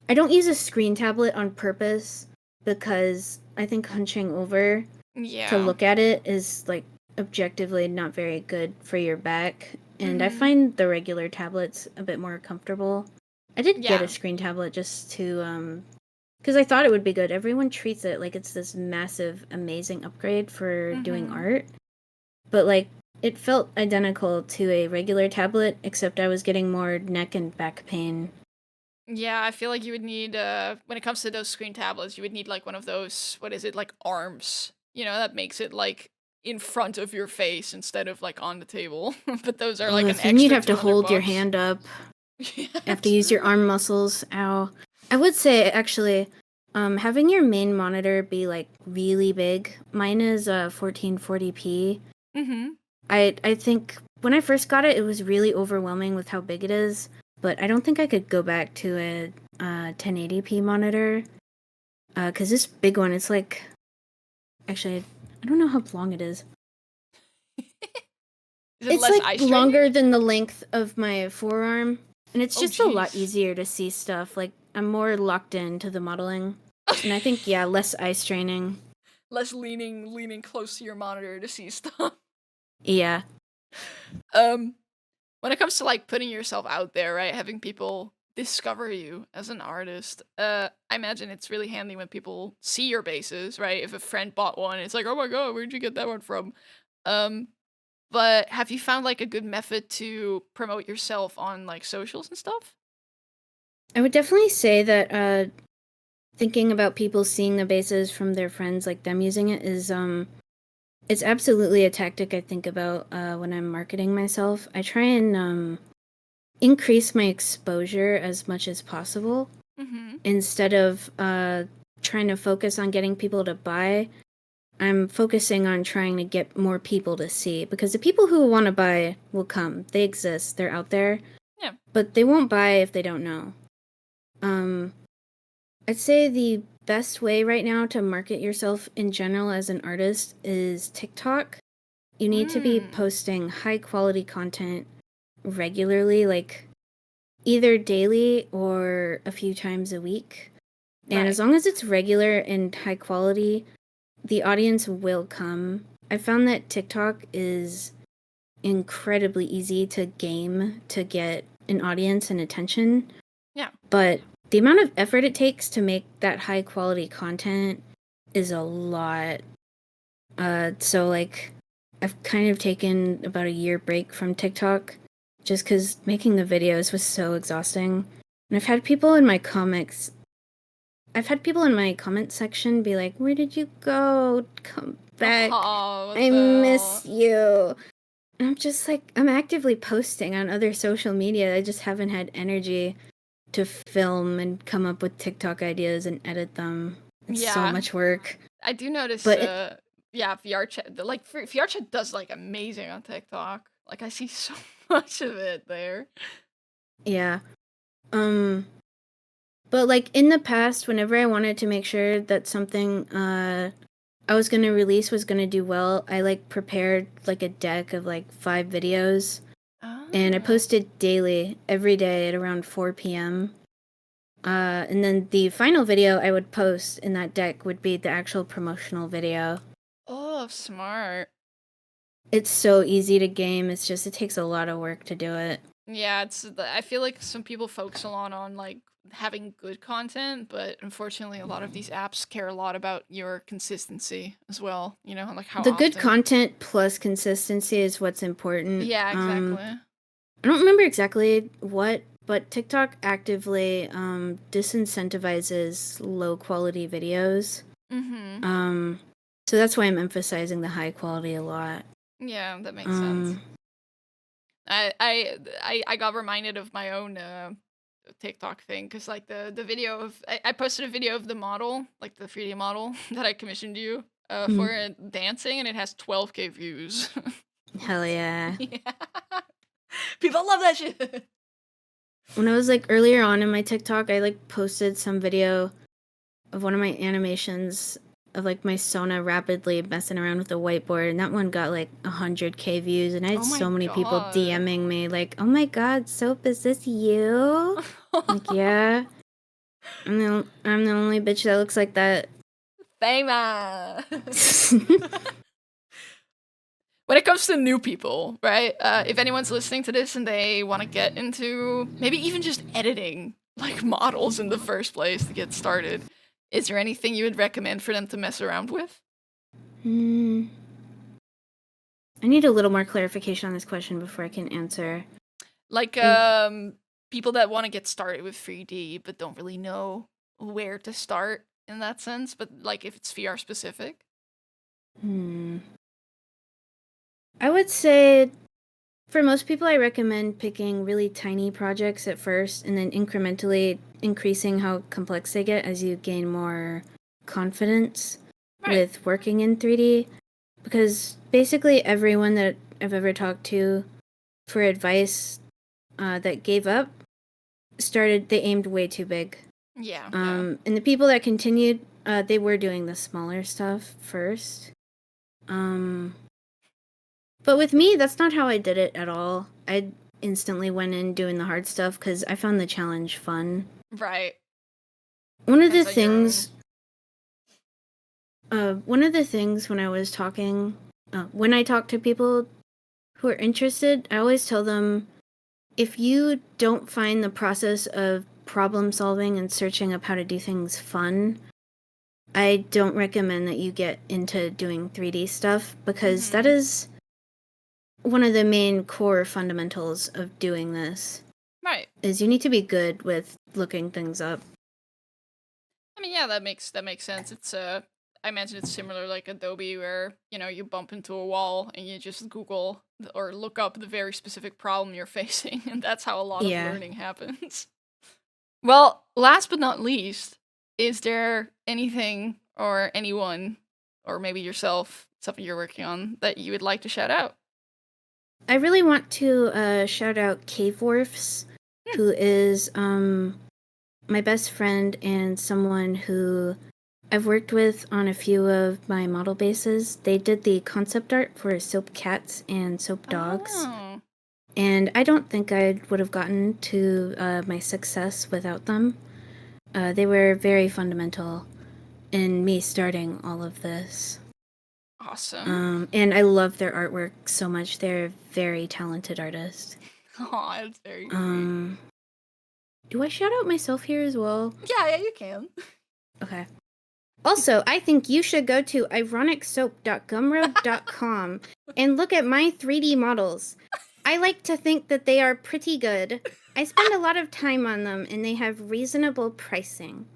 I don't use a screen tablet on purpose because I think hunching over to look at it is like objectively not very good for your back. And I find the regular tablets a bit more comfortable. I did get a screen tablet just to because I thought it would be good. Everyone treats it like it's this massive, amazing upgrade for doing art. But like, it felt identical to a regular tablet, except I was getting more neck and back pain. Yeah, I feel like you would need, when it comes to those screen tablets, you would need like one of those, what is it, like arms, that makes it like in front of your face instead of like on the table. But those are like an Then you'd extra have to hold your hand up. You have to use your arm muscles. Ow. I would say, actually, having your main monitor be like really big. Mine is 1440p. I think when I first got it, it was really overwhelming with how big it is. But I don't think I could go back to a 1080p monitor. Because this big one, it's like... Actually, I don't know how long it is. It's like longer than the length of my forearm. And it's just a lot easier to see stuff. Like, I'm more locked into the modeling. And I think, yeah, less eye straining. Less leaning close to your monitor to see stuff. Yeah. When it comes to like putting yourself out there, right, having people discover you as an artist, I imagine it's really handy when people see your bases, right? If a friend bought one, it's like, oh my god, where'd you get that one from? But have you found like a good method to promote yourself on like socials and stuff? I would definitely say that thinking about people seeing the bases from their friends, like them using it, is it's absolutely a tactic I think about when I'm marketing myself. I try and increase my exposure as much as possible instead of trying to focus on getting people to buy. I'm focusing on trying to get more people to see, because the people who want to buy will come. They exist. They're out there. Yeah. But they won't buy if they don't know. I'd say the best way right now to market yourself in general as an artist is TikTok. You need to be posting high quality content regularly, like either daily or a few times a week. And as long as it's regular and high quality, the audience will come. I found that TikTok is incredibly easy to game to get an audience and attention. Yeah. But the amount of effort it takes to make that high quality content is a lot. So like, I've kind of taken about a year break from TikTok just because making the videos was so exhausting. And I've had people in my comment section be like, "Where did you go? Come back. I miss you." And I'm just like, I'm actively posting on other social media. I just haven't had energy to film and come up with TikTok ideas and edit them. It's so much work. I do notice, But VRChat, like, VRChat does, like, amazing on TikTok. Like, I see so much of it there. Yeah. But like in the past, whenever I wanted to make sure that something I was gonna release was gonna do well, I like prepared like a deck of like 5 videos, and I Ah. posted daily every day at around 4 p.m. And then the final video I would post in that deck would be the actual promotional video. Oh, smart. It's so easy to game. It's just, it takes a lot of work to do it. Yeah, I feel like some people focus a lot on like having good content, but unfortunately a lot of these apps care a lot about your consistency as well, you know, like how The good often. content plus consistency is what's important. Yeah, exactly. I don't remember exactly what, but TikTok actively disincentivizes low quality videos. Mm-hmm. So that's why I'm emphasizing the high quality a lot. Yeah, that makes sense. I got reminded of my own TikTok thing because like the video of I posted a video of the model, like the 3D model that I commissioned you for dancing, and it has 12K views. Hell yeah. Yeah. People love that shit. When I was like earlier on in my TikTok, I like posted some video of one of my animations of like my Sona rapidly messing around with the whiteboard, and that one got like 100K views, and I had Oh my so many people God. DMing me like, "Oh my God, Soap, is this you?" Like, yeah, I'm the only bitch that looks like that. Famous. When it comes to new people, right? If anyone's listening to this and they want to get into maybe even just editing like models in the first place to get started, is there anything you would recommend for them to mess around with? I need a little more clarification on this question before I can answer. Like people that want to get started with 3D but don't really know where to start in that sense, but like if it's VR specific. I would say for most people, I recommend picking really tiny projects at first and then incrementally increasing how complex they get as you gain more confidence with working in 3D. Because basically everyone that I've ever talked to for advice that gave up they aimed way too big. Yeah. And the people that continued, they were doing the smaller stuff first. But with me, that's not how I did it at all. I instantly went in doing the hard stuff because I found the challenge fun. Right. One of the things when I was talking, when I talk to people who are interested, I always tell them, if you don't find the process of problem solving and searching up how to do things fun, I don't recommend that you get into doing 3D stuff, because that is one of the main core fundamentals of doing this. Right. Is you need to be good with looking things up. I mean, yeah, that makes sense. It's I imagine it's similar like Adobe, where you know you bump into a wall and you just Google or look up the very specific problem you're facing, and that's how a lot of learning happens. Well, last but not least, is there anything or anyone, or maybe yourself, something you're working on that you would like to shout out? I really want to shout out Cave Wharfs, who is my best friend and someone who I've worked with on a few of my model bases. They did the concept art for Soap Cats and Soap Dogs. Oh. And I don't think I would have gotten to my success without them. They were very fundamental in me starting all of this. Awesome. And I love their artwork so much. They're a very talented artist. Oh, that's very great. Do I shout out myself here as well? Yeah, you can. Okay. Also, I think you should go to ironicsoap.gumroad.com and look at my 3D models. I like to think that they are pretty good. I spend a lot of time on them, and they have reasonable pricing.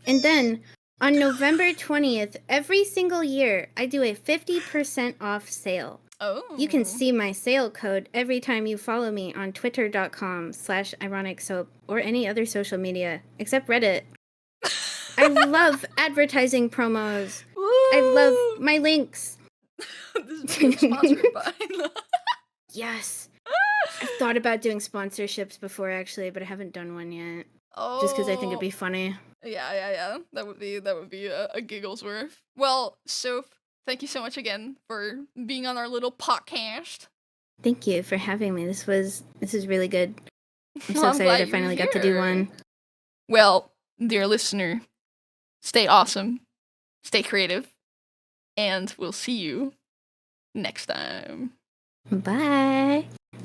And then, on November 20th, every single year, I do a 50% off sale. Oh. You can see my sale code every time you follow me on twitter.com/ironicsoap or any other social media, except Reddit. I love advertising promos. Woo! I love my links. This is sponsored by. Yes. I've thought about doing sponsorships before, actually, but I haven't done one yet. just because I think it'd Oh, be funny. yeah. That would be a giggle's worth. Well, Soph, thank you so much again for being on our little podcast. Thank you for having me. This is really good. I'm Well, so I'm excited I glad you're finally got to do here. one. Well, dear listener, stay awesome, stay creative, and we'll see you next time. Bye.